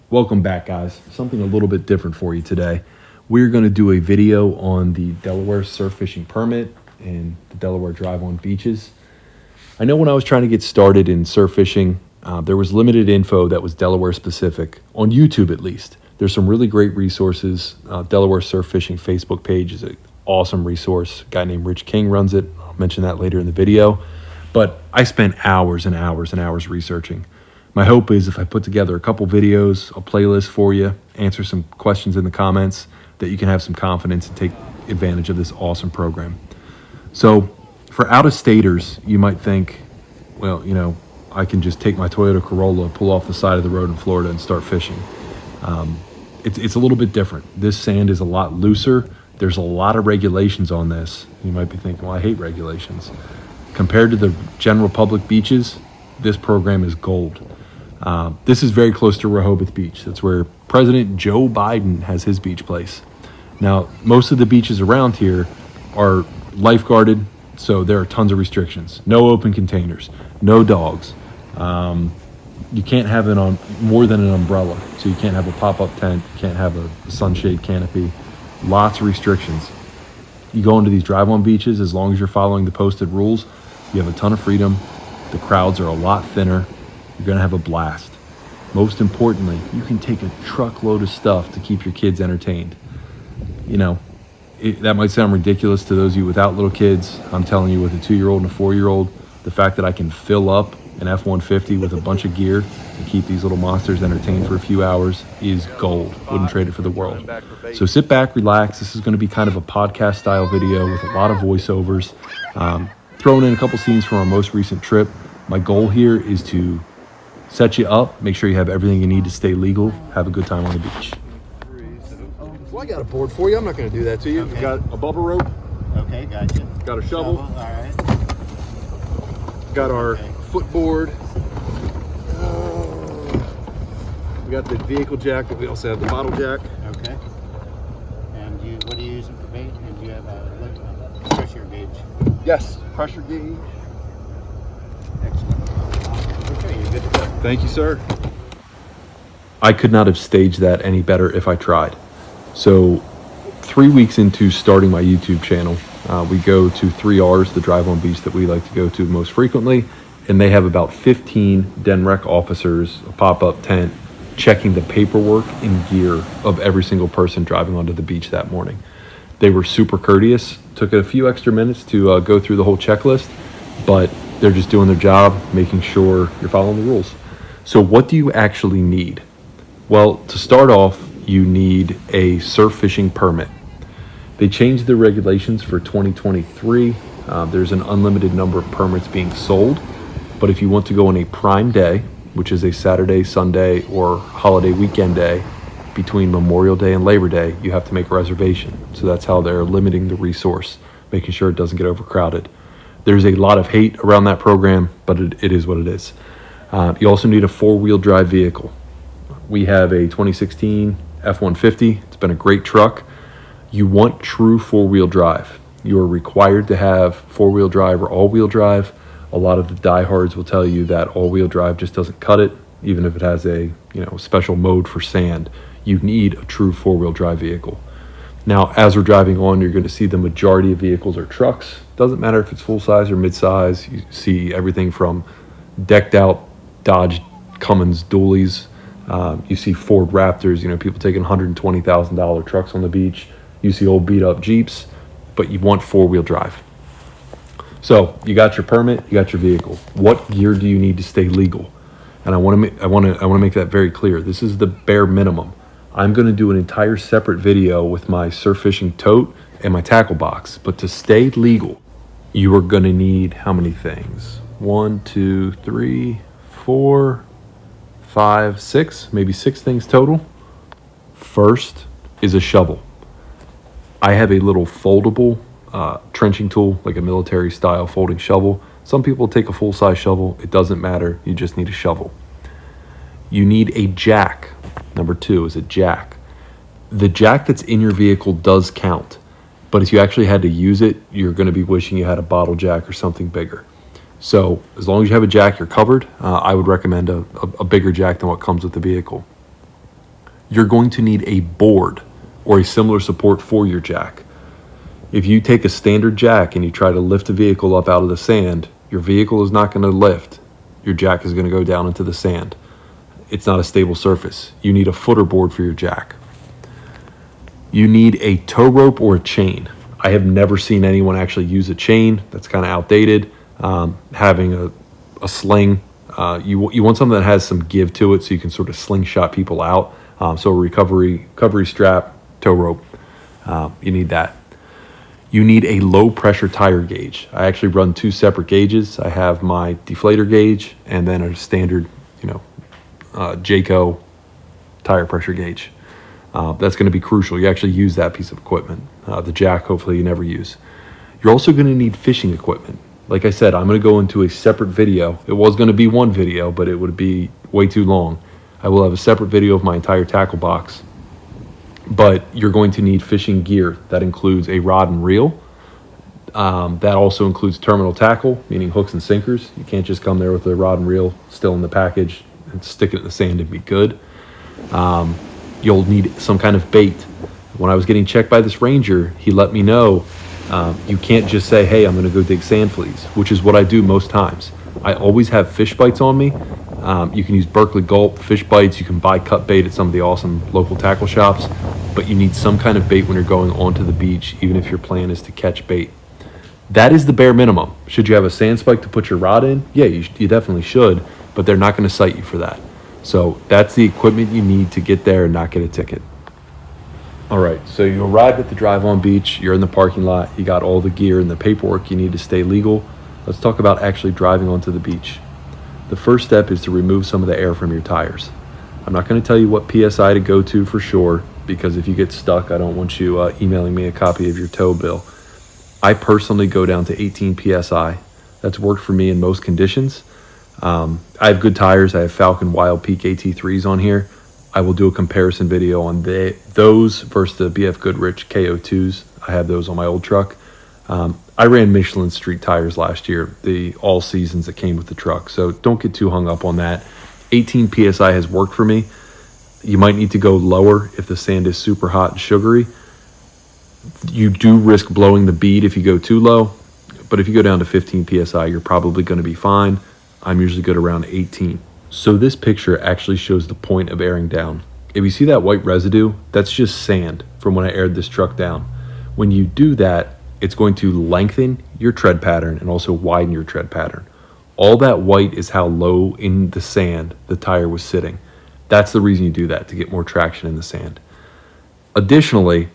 Welcome back, guys. Something a little bit different for you today. We're going to do a video on the Delaware surf fishing permit and the Delaware drive-on beaches. I know when I was trying to get started in surf fishing, there was limited info that was Delaware specific, on YouTube at least. There's some really great resources. Delaware Surf Fishing Facebook page is an awesome resource. A guy named Rich King runs it. I'll mention that later in the video. But I spent hours and hours and hours researching. My hope is if I put together a couple videos, a playlist for you, answer some questions in the comments, that you can have some confidence and take advantage of this awesome program. So for out-of-staters, you might think, well, I can just take my Toyota Corolla, pull off the side of the road in Florida and start fishing. It's a little bit different. This sand is a lot looser. There's a lot of regulations on this. You might be thinking, well, I hate regulations. Compared to the general public beaches, this program is gold. This is very close to Rehoboth Beach. That's where President Joe Biden has his beach place. Now, most of the beaches around here are lifeguarded, so there are tons of restrictions. No open containers, no dogs. You can't have it on more than an umbrella, so you can't have a pop-up tent, you can't have a sunshade canopy. Lots of restrictions. You go into these drive-on beaches, as long as you're following the posted rules, you have a ton of freedom. The crowds are a lot thinner. You're going to have a blast. Most importantly, you can take a truckload of stuff to keep your kids entertained. That might sound ridiculous to those of you without little kids. I'm telling you, with a 2-year-old and a 4-year-old, the fact that I can fill up an F-150 with a bunch of gear and keep these little monsters entertained for a few hours is gold. Wouldn't trade it for the world. So sit back, relax. This is going to be kind of a podcast style video with a lot of voiceovers. Throwing in a couple scenes from our most recent trip. My goal here is to set you up, make sure you have everything you need to stay legal, have a good time on the beach. Well, I got a board for you. I'm not going to do that to you. Okay. We got a bubble rope. Okay, gotcha. Got a shovel. All right. Got our footboard. We got the vehicle jack, but we also have the bottle jack. Okay. And what are you using for bait? And do you have a pressure gauge? Yes, pressure gauge. Excellent. Okay, you're good to go. Thank you, sir. I could not have staged that any better if I tried. So 3 weeks into starting my YouTube channel, we go to 3Rs, the drive-on beach that we like to go to most frequently, and they have about 15 DENREC officers, a pop-up tent, checking the paperwork and gear of every single person driving onto the beach that morning. They were super courteous, took a few extra minutes to go through the whole checklist, but they're just doing their job, making sure you're following the rules. So what do you actually need? Well, to start off, you need a surf fishing permit. They changed the regulations for 2023. There's an unlimited number of permits being sold, but if you want to go on a prime day, which is a Saturday, Sunday, or holiday weekend day between Memorial Day and Labor Day, you have to make a reservation. So that's how they're limiting the resource, making sure it doesn't get overcrowded. There's a lot of hate around that program, but it is what it is. You also need a 4-wheel drive vehicle. We have a 2016 F-150. It's been a great truck. You want true 4-wheel drive. You are required to have 4-wheel drive or all-wheel drive. A lot of the diehards will tell you that all-wheel drive just doesn't cut it, even if it has a special mode for sand. You need a true 4-wheel drive vehicle. Now, as we're driving on, you're going to see the majority of vehicles are trucks. Doesn't matter if it's full-size or mid-size. You see everything from decked-out Dodge Cummins dualies. You see Ford Raptors, people taking $120,000 trucks on the beach. You see old beat-up Jeeps, but you want 4-wheel drive. So you got your permit, you got your vehicle. What gear do you need to stay legal? And I want to make that very clear. This is the bare minimum. I'm going to do an entire separate video with my surf fishing tote and my tackle box. But to stay legal, you are going to need how many things? 1, 2, 3, 4, 5, 6, maybe 6 things total. First is a shovel. I have a little foldable trenching tool, like a military style folding shovel. Some people take a full-size shovel. It doesn't matter. You just need a shovel. You need a jack. Number 2 is a jack. The jack that's in your vehicle does count, but if you actually had to use it, you're going to be wishing you had a bottle jack or something bigger. So as long as you have a jack, you're covered. I would recommend a bigger jack than what comes with the vehicle. you're going to need a board or a similar support for your jack. If you take a standard jack and you try to lift a vehicle up out of the sand, your vehicle is not going to lift. Your jack is going to go down into the sand. It's not a stable surface. You need a footer board for your jack. You need a tow rope or a chain. I have never seen anyone actually use a chain. That's kind of outdated. Having a sling, you want something that has some give to it so you can sort of slingshot people out. So a recovery strap, tow rope, you need that. You need a low pressure tire gauge. I actually run 2 separate gauges. I have my deflator gauge and then a standard, Jayco tire pressure gauge. That's going to be crucial. You actually use that piece of equipment. The jack, hopefully you never use. You're also going to need fishing equipment. Like I said, I'm going to go into a separate video. It was going to be one video, but it would be way too long. I will have a separate video of my entire tackle box. But you're going to need fishing gear. That includes a rod and reel. That also includes terminal tackle, meaning hooks and sinkers. You can't just come there with a rod and reel still in the package and stick it in the sand and be good. You'll need some kind of bait. When I was getting checked by this ranger, he let me know you can't just say, hey, I'm going to go dig sand fleas, which is what I do most times. I always have fish bites on me. You can use Berkeley Gulp fish bites. You can buy cut bait at some of the awesome local tackle shops, but you need some kind of bait when you're going onto the beach, even if your plan is to catch bait. That is the bare minimum. Should you have a sand spike to put your rod in? Yeah, you definitely should, but they're not going to cite you for that. So that's the equipment you need to get there and not get a ticket. All right, so you arrived at the drive-on beach, you're in the parking lot, you got all the gear and the paperwork you need to stay legal. Let's talk about actually driving onto the beach. The first step is to remove some of the air from your tires. I'm not going to tell you what PSI to go to for sure, because if you get stuck, I don't want you emailing me a copy of your tow bill. I personally go down to 18 PSI. That's worked for me in most conditions. I have good tires. I have Falcon Wild Peak AT3s on here. I will do a comparison video on those versus the BF Goodrich KO2s. I have those on my old truck. I ran Michelin Street tires last year, the all seasons that came with the truck. So don't get too hung up on that. 18 PSI has worked for me. You might need to go lower if the sand is super hot and sugary. You do risk blowing the bead if you go too low, but if you go down to 15 PSI, you're probably going to be fine. I'm usually good around 18. So this picture actually shows the point of airing down. If you see that white residue, that's just sand from when I aired this truck down. When you do that, it's going to lengthen your tread pattern and also widen your tread pattern. All that white is how low in the sand the tire was sitting. That's the reason you do that, to get more traction in the sand. Additionally,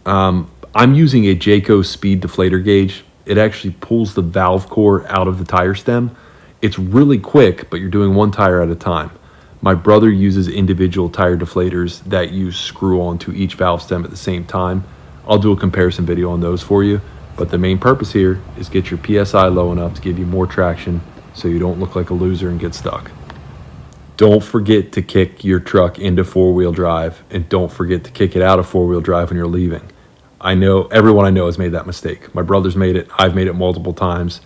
I'm using a Jayco speed deflator gauge. It actually pulls the valve core out of the tire stem. It's really quick, but you're doing one tire at a time. My brother uses individual tire deflators that you screw onto each valve stem at the same time. I'll do a comparison video on those for you, but the main purpose here is get your PSI low enough to give you more traction so you don't look like a loser and get stuck. Don't forget to kick your truck into 4-wheel drive, and don't forget to kick it out of 4-wheel drive when you're leaving. I know everyone I know has made that mistake. My brother's made it. I've made it multiple times.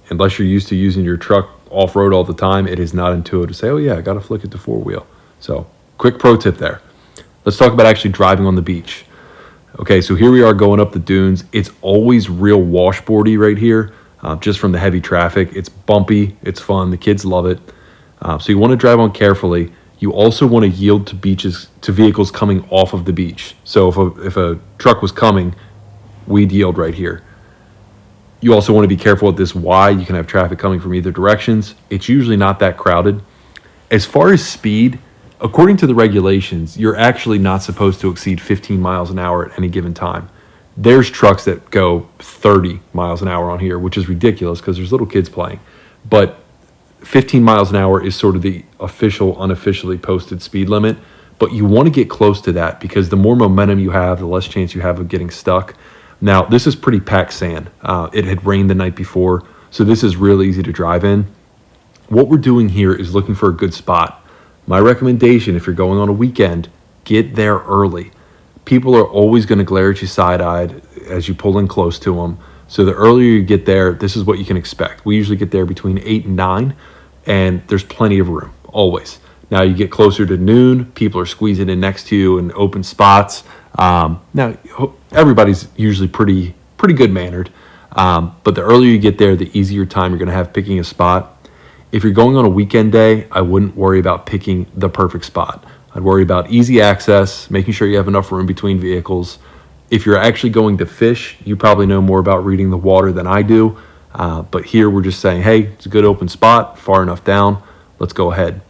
Unless you're used to using your truck off-road all the time, it is not intuitive to say, oh yeah, I got to flick it to 4-wheel. So quick pro tip there. Let's talk about actually driving on the beach. Okay, so here we are going up the dunes. It's always real washboardy right here, just from the heavy traffic. It's bumpy. It's fun. The kids love it. So you want to drive on carefully. You also want to yield to vehicles coming off of the beach. So if a truck was coming, we'd yield right here. You also want to be careful at this Y. You can have traffic coming from either directions. It's usually not that crowded. As far as speed, according to the regulations, you're actually not supposed to exceed 15 miles an hour at any given time. There's trucks that go 30 miles an hour on here, which is ridiculous because there's little kids playing. But 15 miles an hour is sort of the official, unofficially posted speed limit. But you want to get close to that because the more momentum you have, the less chance you have of getting stuck. Now, this is pretty packed sand. It had rained the night before, so this is real easy to drive in. What we're doing here is looking for a good spot. My recommendation, if you're going on a weekend, get there early. People are always going to glare at you side-eyed as you pull in close to them. So the earlier you get there, this is what you can expect. We usually get there between 8 and 9, and there's plenty of room, always. Now you get closer to noon, people are squeezing in next to you in open spots. Now everybody's usually pretty good mannered, but the earlier you get there, the easier time you're going to have picking a spot. If you're going on a weekend day, I wouldn't worry about picking the perfect spot. I'd worry about easy access, making sure you have enough room between vehicles. If you're actually going to fish, you probably know more about reading the water than I do. But here we're just saying, hey, it's a good open spot, far enough down, let's go ahead.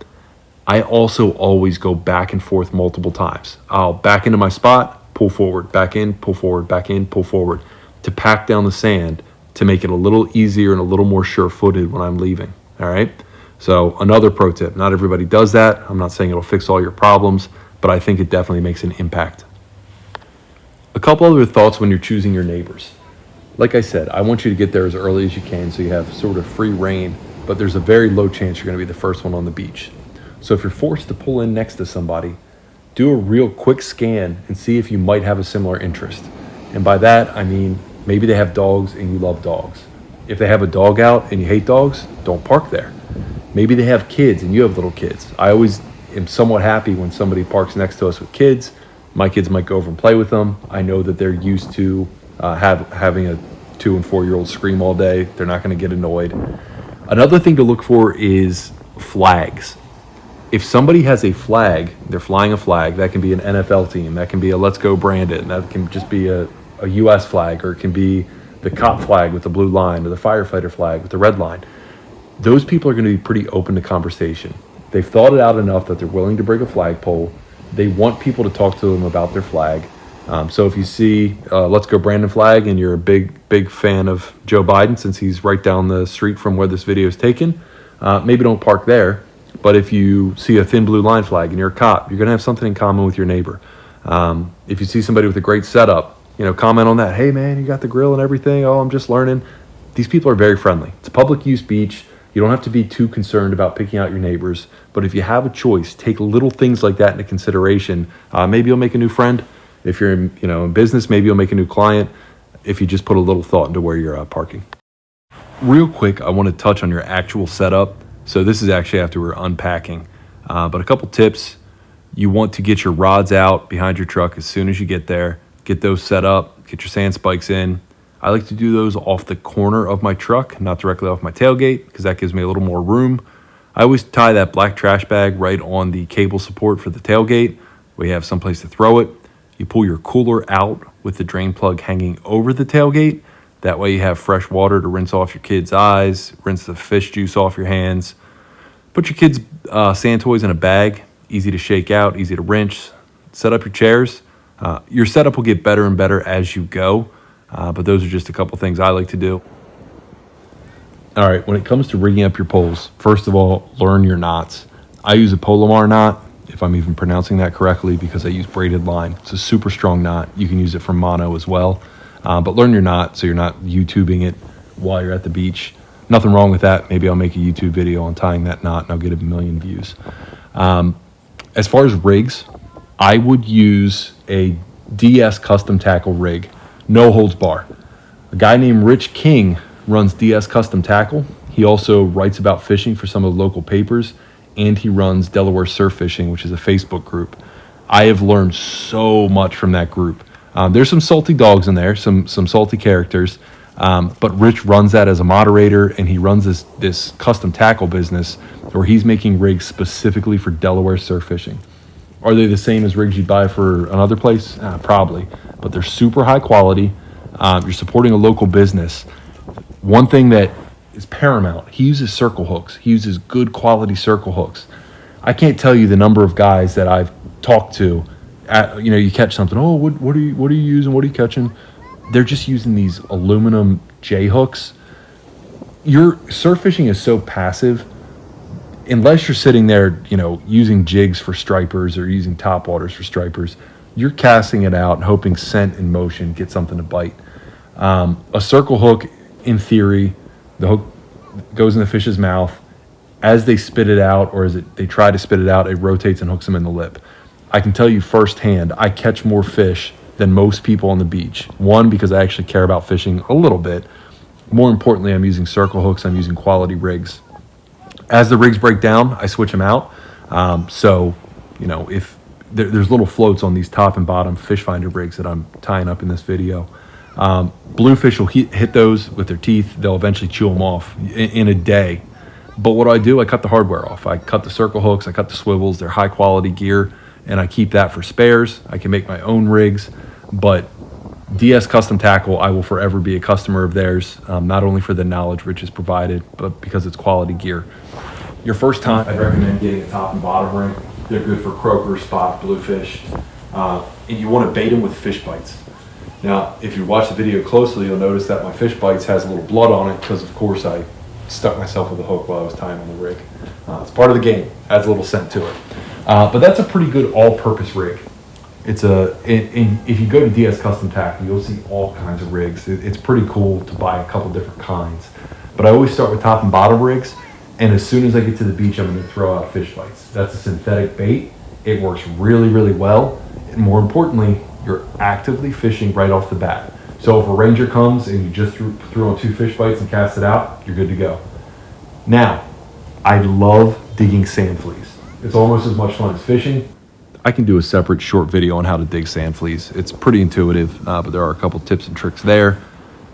I also always go back and forth multiple times. I'll back into my spot, pull forward, back in, pull forward, back in, pull forward, to pack down the sand to make it a little easier and a little more sure-footed when I'm leaving. All right. So another pro tip, not everybody does that. I'm not saying it'll fix all your problems, but I think it definitely makes an impact. A couple other thoughts when you're choosing your neighbors. Like I said, I want you to get there as early as you can so you have sort of free reign, but there's a very low chance you're going to be the first one on the beach. So if you're forced to pull in next to somebody, do a real quick scan and see if you might have a similar interest. And by that, I mean, maybe they have dogs and you love dogs. If they have a dog out and you hate dogs, don't park there. Maybe they have kids and you have little kids. I always am somewhat happy when somebody parks next to us with kids. My kids might go over and play with them. I know that they're used to having a 2 and 4 year old scream all day. They're not going to get annoyed. Another thing to look for is flags. If somebody has a flag, they're flying a flag, that can be an NFL team, that can be a Let's Go Brandon, that can just be a U.S. flag, or it can be the cop flag with the blue line, or the firefighter flag with the red line. Those people are going to be pretty open to conversation. They've thought it out enough that they're willing to bring a flagpole. They want people to talk to them about their flag. So if you see Let's Go Brandon flag and you're a big fan of Joe Biden, since he's right down the street from where this video is taken, maybe don't park there. But if you see a thin blue line flag and you're a cop, you're going to have something in common with your neighbor. If you see somebody with a great setup, comment on that. Hey man, you got the grill and everything. Oh, I'm just learning. These people are very friendly. It's a public use beach. You don't have to be too concerned about picking out your neighbors. But if you have a choice, take little things like that into consideration. Maybe you'll make a new friend. If you're in business, maybe you'll make a new client if you just put a little thought into where you're parking. Real quick, I want to touch on your actual setup. So this is actually after we're unpacking. But a couple tips. You want to get your rods out behind your truck as soon as you get there. Get those set up. Get your sand spikes in. I like to do those off the corner of my truck, not directly off my tailgate, because that gives me a little more room. I always tie that black trash bag right on the cable support for the tailgate, where you have someplace to throw it. You pull your cooler out with the drain plug hanging over the tailgate. That way you have fresh water to rinse off your kids' eyes, rinse the fish juice off your hands. Put your kids' sand toys in a bag, easy to shake out, easy to rinse. Set up your chairs. Your setup will get better and better as you go. But those are just a couple things I like to do. All right, when it comes to rigging up your poles, first of all, learn your knots. I use a Palomar knot, if I'm even pronouncing that correctly, because I use braided line. It's a super strong knot. You can use it for mono as well. But learn your knot so you're not YouTubing it while you're at the beach. Nothing wrong with that. Maybe I'll make a YouTube video on tying that knot and I'll get 1 million views. As far as rigs, I would use a DS custom tackle rig. No holds bar. A guy named Rich King runs DS Custom Tackle. He also writes about fishing for some of the local papers, and he runs Delaware Surf Fishing, which is a Facebook group. I have learned so much from that group. There's some salty dogs in there, some salty characters, but Rich runs that as a moderator, and he runs this custom tackle business where he's making rigs specifically for Delaware surf fishing. Are they the same as rigs you'd buy for another place? Probably, but they're super high quality. You're supporting a local business. One thing that is paramount, he uses circle hooks. He uses good quality circle hooks. I can't tell you the number of guys that I've talked to. You catch something. Oh, what are you using? What are you catching? They're just using these aluminum J hooks. Your surf fishing is so passive. Unless you're sitting there, using jigs for stripers or using top waters for stripers, you're casting it out and hoping scent and motion get something to bite. A circle hook, in theory, the hook goes in the fish's mouth. As they spit it out, or they try to spit it out, it rotates and hooks them in the lip. I can tell you firsthand, I catch more fish than most people on the beach. One, because I actually care about fishing a little bit. More importantly, I'm using circle hooks. I'm using quality rigs. As the rigs break down, I switch them out. So, you know, if there's little floats on these top and bottom fish finder rigs that I'm tying up in this video. Bluefish will hit those with their teeth. They'll eventually chew them off in a day. But what do? I cut the hardware off. I cut the circle hooks, I cut the swivels. They're high quality gear, and I keep that for spares. I can make my own rigs, but DS Custom Tackle, I will forever be a customer of theirs, not only for the knowledge which is provided, but because it's quality gear. Your first time, I'd recommend getting a top and bottom rig. They're good for croaker, spot, bluefish, and you want to bait them with fish bites. Now, if you watch the video closely, you'll notice that my fish bites has a little blood on it because, of course, I stuck myself with a hook while I was tying on the rig. It's part of the game, adds a little scent to it. But that's a pretty good all-purpose rig. If you go to DS Custom Tackle, you'll see all kinds of rigs. It's pretty cool to buy a couple different kinds. But I always start with top and bottom rigs, and as soon as I get to the beach, I'm going to throw out fish bites. That's a synthetic bait. It works really, really well. And more importantly, you're actively fishing right off the bat. So if a ranger comes and you just threw on 2 fish bites and cast it out, you're good to go. Now, I love digging sand fleas. It's almost as much fun as fishing. I can do a separate short video on how to dig sand fleas. It's pretty intuitive, but there are a couple tips and tricks there.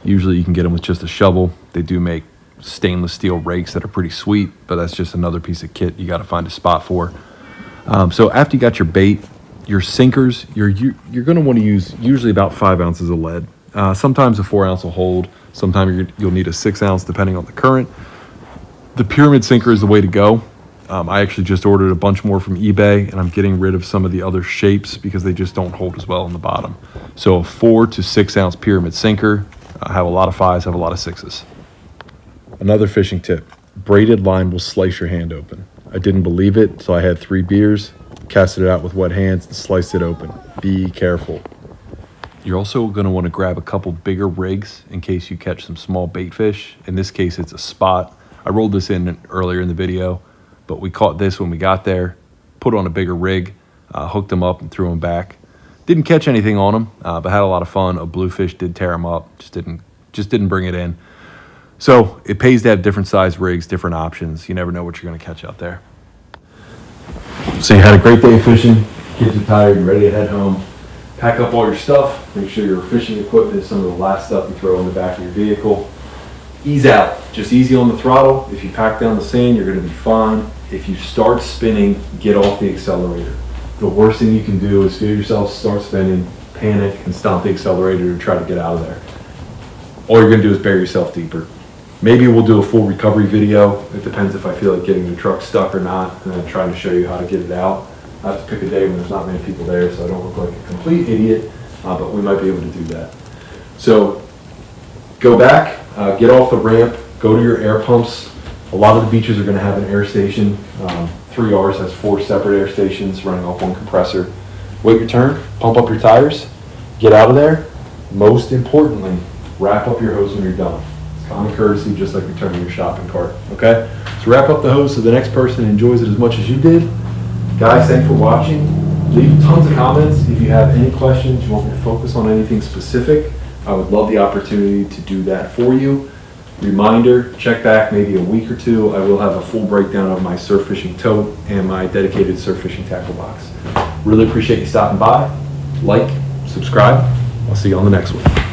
Usually you can get them with just a shovel. They do make stainless steel rakes that are pretty sweet, but that's just another piece of kit you got to find a spot for. So after you got your bait, your sinkers, you're going to want to use usually about 5 ounces of lead. Sometimes a 4 ounce will hold. Sometimes you'll need a 6 ounce depending on the current. The pyramid sinker is the way to go. I actually just ordered a bunch more from eBay, and I'm getting rid of some of the other shapes because they just don't hold as well on the bottom. So a 4 to 6 ounce pyramid sinker. I have a lot of 5s, have a lot of 6s. Another fishing tip, braided line will slice your hand open. I didn't believe it, so I had 3 beers, casted it out with wet hands, and sliced it open. Be careful. You're also going to want to grab a couple bigger rigs in case you catch some small bait fish. In this case, it's a spot. I rolled this in earlier in the video, but we caught this when we got there, put on a bigger rig, hooked them up and threw them back. Didn't catch anything on them, but had a lot of fun. A bluefish did tear them up, just didn't bring it in. So it pays to have different size rigs, different options. You never know what you're going to catch out there. So you had a great day of fishing, kids are tired, you're ready to head home. Pack up all your stuff, make sure your fishing equipment is some of the last stuff you throw in the back of your vehicle. Ease out, just easy on the throttle. If you pack down the sand, you're going to be fine. If you start spinning, get off the accelerator. The worst thing you can do is feel yourself start spinning, panic, and stomp the accelerator to try to get out of there. All you're going to do is bury yourself deeper. Maybe we'll do a full recovery video. It depends if I feel like getting the truck stuck or not, and then trying to show you how to get it out. I have to pick a day when there's not many people there, so I don't look like a complete idiot, but we might be able to do that. So go back, get off the ramp, go to your air pumps. A lot of the beaches are going to have an air station. 3Rs has 4 separate air stations running off 1 compressor. Wait your turn, pump up your tires, get out of there. Most importantly, wrap up your hose when you're done. It's common courtesy, just like returning your shopping cart, okay? So wrap up the hose so the next person enjoys it as much as you did. Guys, thanks for watching. Leave tons of comments. If you have any questions, you want me to focus on anything specific, I would love the opportunity to do that for you. Reminder, check back maybe a week or 2. I will have a full breakdown of my surf fishing tote and my dedicated surf fishing tackle box. Really appreciate you stopping by. Like, subscribe. I'll see you on the next one.